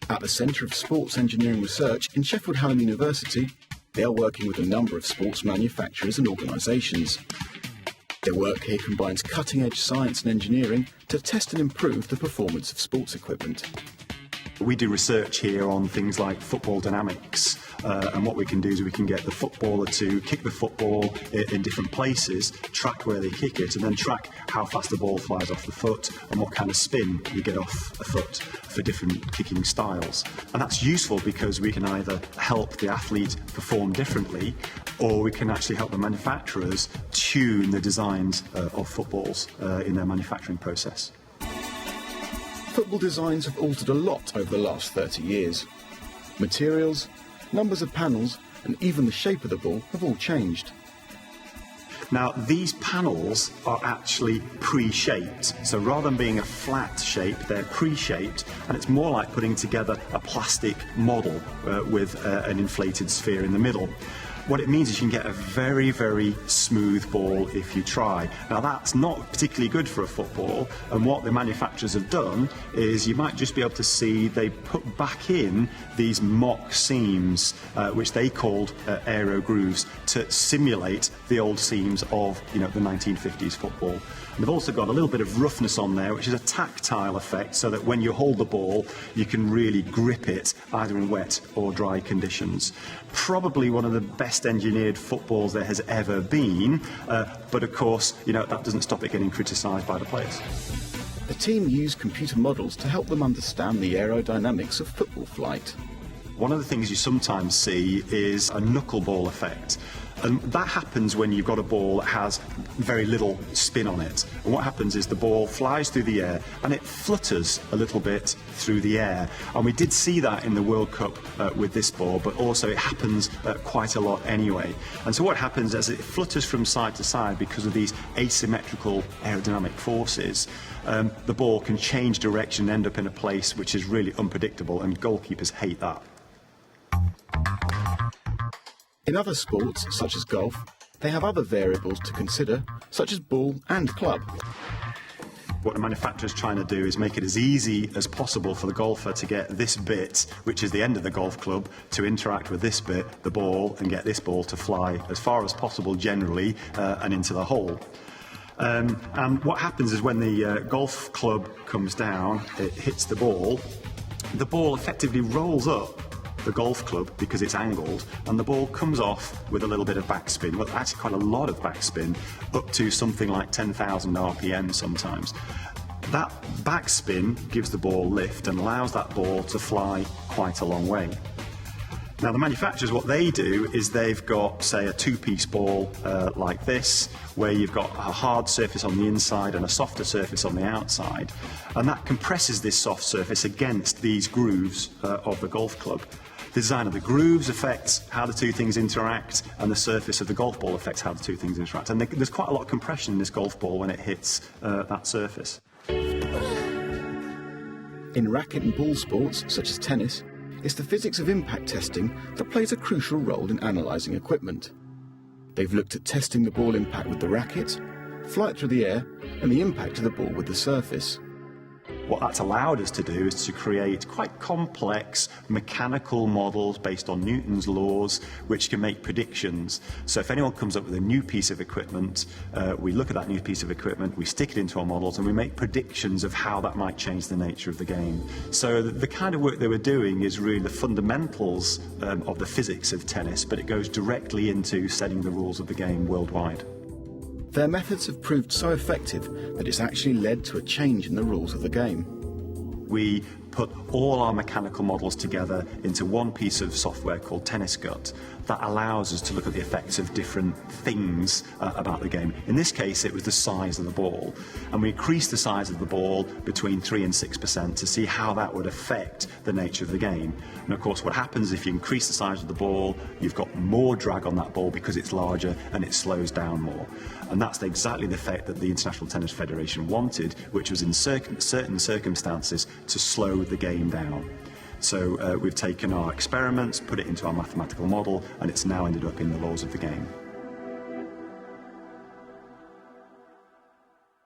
At the Centre of Sports Engineering Research in Sheffield Hallam University, they are working with a number of sports manufacturers and organisations. Their work here combines cutting-edge science and engineering to test and improve the performance of sports equipment. We do research here on things like football dynamics, and what we can do is we can get the footballer to kick the football in different places, track where they kick it, and then track how fast the ball flies off the foot and what kind of spin you get off a foot for different kicking styles. And that's useful because we can either help the athlete perform differently, or we can actually help the manufacturers tune the designs of footballs in their manufacturing process. Football designs have altered a lot over the last 30 years. Materials, numbers of panels, and even the shape of the ball have all changed. Now, these panels are actually pre-shaped. So rather than being a flat shape, they're pre-shaped, and it's more like putting together a plastic model with an inflated sphere in the middle. What it means is you can get a very, very smooth ball if you try. Now, that's not particularly good for a football, and what the manufacturers have done is you might just be able to see they put back in these mock seams, which they called aero grooves, to simulate the old seams of, the 1950s football. And they've also got a little bit of roughness on there, which is a tactile effect, so that when you hold the ball, you can really grip it, either in wet or dry conditions. Probably one of the best engineered footballs there has ever been, but of course, that doesn't stop it getting criticised by the players. The team used computer models to help them understand the aerodynamics of football flight. One of the things you sometimes see is a knuckleball effect. And that happens when you've got a ball that has very little spin on it. And what happens is the ball flies through the air and it flutters a little bit through the air. And we did see that in the World Cup with this ball, but also it happens quite a lot anyway. And so what happens is it flutters from side to side because of these asymmetrical aerodynamic forces. The ball can change direction and end up in a place which is really unpredictable, and goalkeepers hate that. In other sports, such as golf, they have other variables to consider, such as ball and club. What the manufacturer's trying to do is make it as easy as possible for the golfer to get this bit, which is the end of the golf club, to interact with this bit, the ball, and get this ball to fly as far as possible generally and into the hole. And what happens is when the golf club comes down, it hits the ball effectively rolls up the golf club because it's angled, and the ball comes off with a little bit of backspin. Well, actually quite a lot of backspin, up to something like 10,000 RPM sometimes. That backspin gives the ball lift and allows that ball to fly quite a long way. Now, the manufacturers, what they do is they've got, say, a two-piece ball like this, where you've got a hard surface on the inside and a softer surface on the outside, and that compresses this soft surface against these grooves of the golf club. The design of the grooves affects how the two things interact, and the surface of the golf ball affects how the two things interact. And there's quite a lot of compression in this golf ball when it hits that surface. In racket and ball sports, such as tennis, it's the physics of impact testing that plays a crucial role in analysing equipment. They've looked at testing the ball impact with the racket, flight through the air, and the impact of the ball with the surface. What that's allowed us to do is to create quite complex mechanical models based on Newton's laws, which can make predictions. So if anyone comes up with a new piece of equipment, we look at that new piece of equipment, we stick it into our models, and we make predictions of how that might change the nature of the game. So the kind of work they were doing is really the fundamentals of the physics of tennis, but it goes directly into setting the rules of the game worldwide. Their methods have proved so effective that it's actually led to a change in the rules of the game. We put all our mechanical models together into one piece of software called TennisGut that allows us to look at the effects of different things about the game. In this case, it was the size of the ball, and we increased the size of the ball between 3 and 6% to see how that would affect the nature of the game. And of course, what happens if you increase the size of the ball, you've got more drag on that ball because it's larger and it slows down more. And that's exactly the effect that the International Tennis Federation wanted, which was in certain circumstances to slow the game down. So we've taken our experiments, put it into our mathematical model, and it's now ended up in the laws of the game.